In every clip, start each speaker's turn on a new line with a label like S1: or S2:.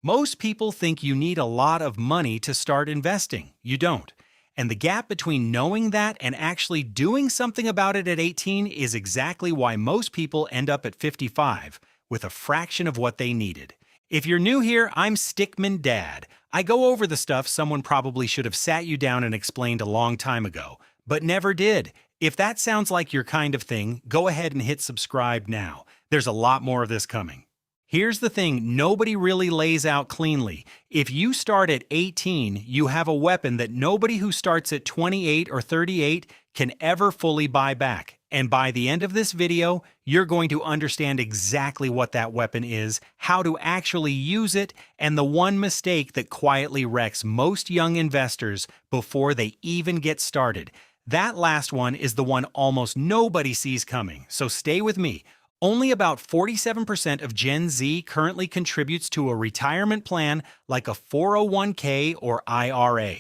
S1: Most people think you need a lot of money to start investing. You don't. And the gap between knowing that and actually doing something about it at 18 is exactly why most people end up at 55 with a fraction of what they needed. If you're new here, I'm Stickman Dad. I go over the stuff someone probably should have sat you down and explained a long time ago, but never did. If that sounds like your kind of thing, go ahead and hit subscribe now. There's a lot more of this coming. Here's the thing nobody really lays out cleanly. If you start at 18, you have a weapon that nobody who starts at 28 or 38 can ever fully buy back. And by the end of this video, you're going to understand exactly what that weapon is, how to actually use it, and the one mistake that quietly wrecks most young investors before they even get started. That last one is the one almost nobody sees coming, so stay with me. Only about 47% of Gen Z currently contributes to a retirement plan like a 401k or IRA.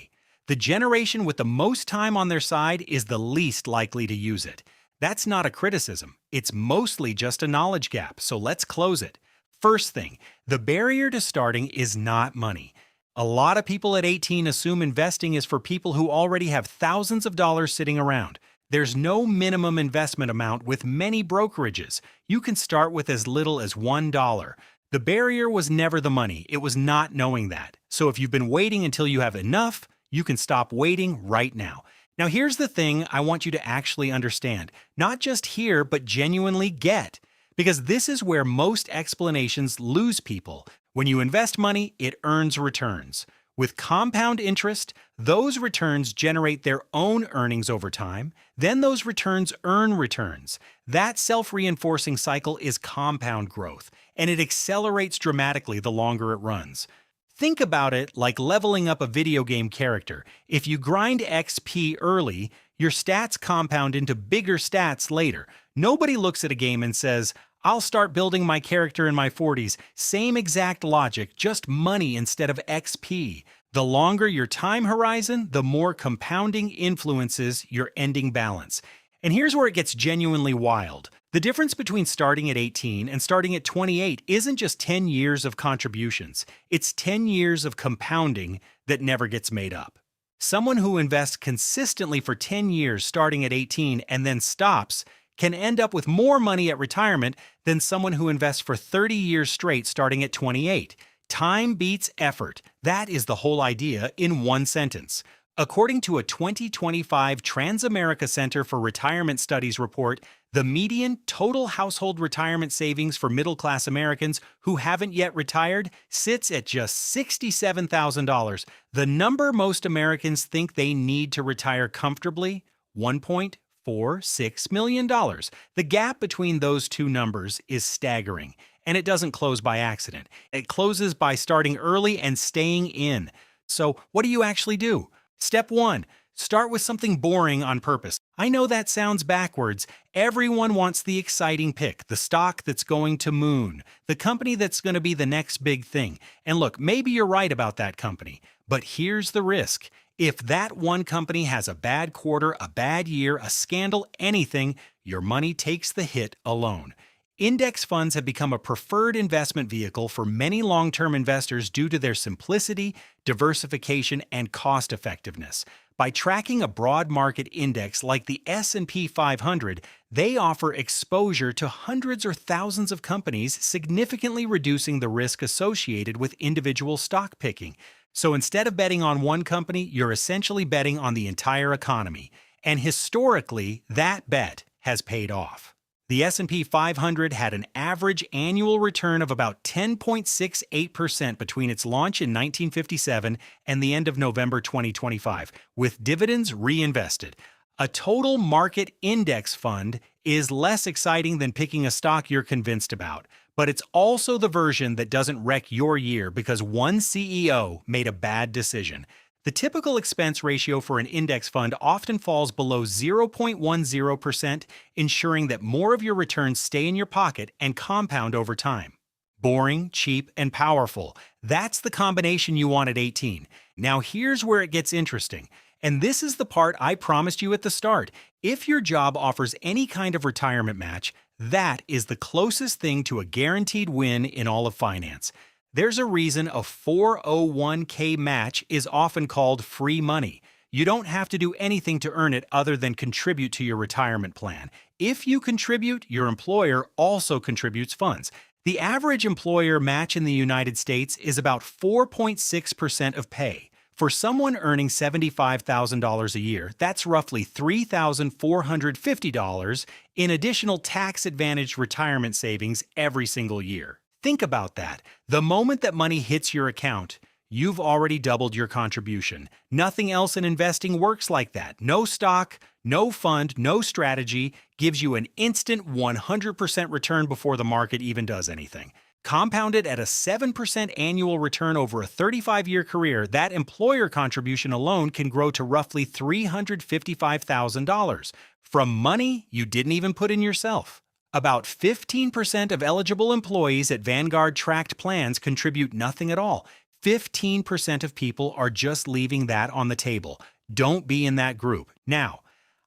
S1: The generation with the most time on their side is the least likely to use it. That's not a criticism. It's mostly just a knowledge gap, so let's close it. First thing, the barrier to starting is not money. A lot of people at 18 assume investing is for people who already have thousands of dollars sitting around. There's no minimum investment amount with many brokerages. You can start with as little as $1. The barrier was never the money, it was not knowing that. So if you've been waiting until you have enough, you can stop waiting right now. Now here's the thing I want you to actually understand. Not just hear, but genuinely get. Because this is where most explanations lose people. When you invest money, it earns returns. With compound interest, those returns generate their own earnings over time. Then those returns earn returns. That self-reinforcing cycle is compound growth, and it accelerates dramatically the longer it runs. Think about it like leveling up a video game character. If you grind XP early, your stats compound into bigger stats later. Nobody looks at a game and says, I'll start building my character in my 40s. Same exact logic, just money instead of XP. The longer your time horizon, the more compounding influences your ending balance. And here's where it gets genuinely wild. The difference between starting at 18 and starting at 28 isn't just 10 years of contributions. It's 10 years of compounding that never gets made up. Someone who invests consistently for 10 years starting at 18 and then stops can end up with more money at retirement than someone who invests for 30 years straight starting at 28. Time beats effort. That is the whole idea in one sentence. According to a 2025 Transamerica Center for Retirement Studies report, the median total household retirement savings for middle-class Americans who haven't yet retired sits at just $67,000. The number most Americans think they need to retire comfortably, $1.46 million. The gap between those two numbers is staggering, and it doesn't close by accident. It closes by starting early and staying in. So what do you actually do? Step 1. Start with something boring on purpose. I know that sounds backwards. Everyone wants the exciting pick, the stock that's going to moon, the company that's going to be the next big thing. And look, maybe you're right about that company, but here's the risk. If that one company has a bad quarter, a bad year, a scandal, anything, your money takes the hit alone. Index funds have become a preferred investment vehicle for many long-term investors due to their simplicity, diversification, and cost-effectiveness. By tracking a broad market index like the S&P 500, they offer exposure to hundreds or thousands of companies, significantly reducing the risk associated with individual stock picking. So instead of betting on one company, you're essentially betting on the entire economy. And historically, that bet has paid off. The S&P 500 had an average annual return of about 10.68% between its launch in 1957 and the end of November 2025, with dividends reinvested. A total market index fund is less exciting than picking a stock you're convinced about, but it's also the version that doesn't wreck your year because one CEO made a bad decision. The typical expense ratio for an index fund often falls below 0.10%, ensuring that more of your returns stay in your pocket and compound over time. Boring, cheap, and powerful. That's the combination you want at 18. Now here's where it gets interesting. And this is the part I promised you at the start. If your job offers any kind of retirement match, that is the closest thing to a guaranteed win in all of finance. There's a reason a 401k match is often called free money. You don't have to do anything to earn it other than contribute to your retirement plan. If you contribute, your employer also contributes funds. The average employer match in the United States is about 4.6% of pay. For someone earning $75,000 a year, that's roughly $3,450 in additional tax-advantaged retirement savings every single year. Think about that. The moment that money hits your account, you've already doubled your contribution. Nothing else in investing works like that. No stock, no fund, no strategy gives you an instant 100% return before the market even does anything. Compounded at a 7% annual return over a 35-year career, that employer contribution alone can grow to roughly $355,000 from money you didn't even put in yourself. About 15% of eligible employees at Vanguard tracked plans contribute nothing at all. 15% of people are just leaving that on the table. Don't be in that group. Now,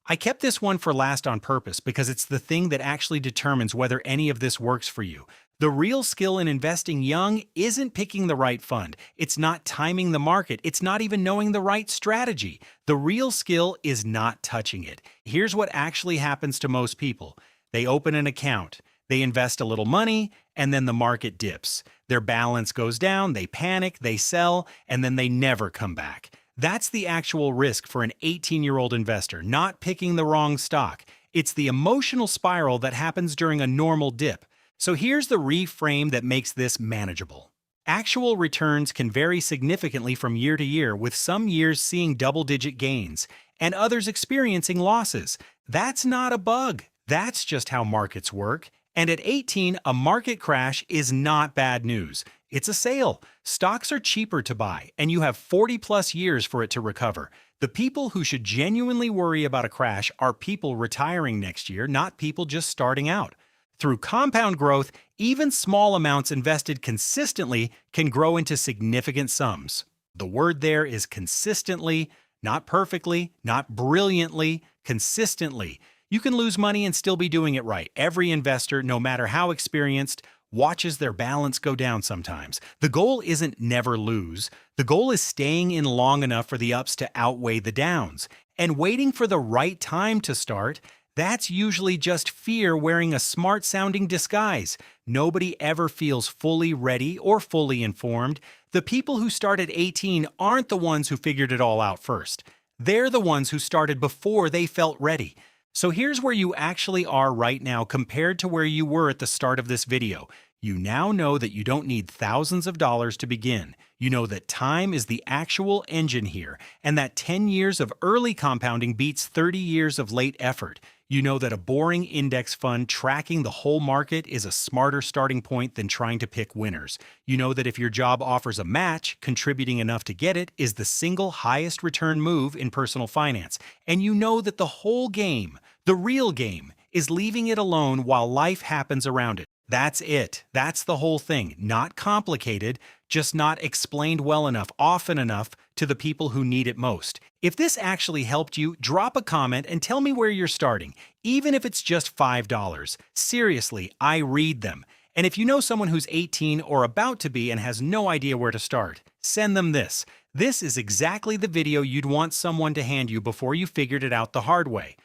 S1: I kept this one for last on purpose because it's the thing that actually determines whether any of this works for you. The real skill in investing young isn't picking the right fund. It's not timing the market. It's not even knowing the right strategy. The real skill is not touching it. Here's what actually happens to most people. They open an account, they invest a little money, and then the market dips. Their balance goes down, they panic, they sell, and then they never come back. That's the actual risk for an 18-year-old investor, not picking the wrong stock. It's the emotional spiral that happens during a normal dip. So here's the reframe that makes this manageable. Actual returns can vary significantly from year to year, with some years seeing double-digit gains and others experiencing losses. That's not a bug. That's just how markets work. And at 18, a market crash is not bad news. It's a sale. Stocks are cheaper to buy, and you have 40+ years for it to recover. The people who should genuinely worry about a crash are people retiring next year, not people just starting out. Through compound growth, even small amounts invested consistently can grow into significant sums. The word there is consistently, not perfectly, not brilliantly, consistently. You can lose money and still be doing it right. Every investor, no matter how experienced, watches their balance go down sometimes. The goal isn't never lose. The goal is staying in long enough for the ups to outweigh the downs. And waiting for the right time to start, that's usually just fear wearing a smart-sounding disguise. Nobody ever feels fully ready or fully informed. The people who start at 18 aren't the ones who figured it all out first. They're the ones who started before they felt ready. So here's where you actually are right now compared to where you were at the start of this video. You now know that you don't need thousands of dollars to begin. You know that time is the actual engine here, and that 10 years of early compounding beats 30 years of late effort. You know that a boring index fund tracking the whole market is a smarter starting point than trying to pick winners. You know that if your job offers a match, contributing enough to get it is the single highest return move in personal finance. And you know that the whole game, the real game, is leaving it alone while life happens around it. That's it. That's the whole thing. Not complicated, just not explained well enough, often enough to the people who need it most. If this actually helped you, drop a comment and tell me where you're starting, even if it's just $5. Seriously, I read them. And if you know someone who's 18 or about to be and has no idea where to start, send them this. This is exactly the video you'd want someone to hand you before you figured it out the hard way.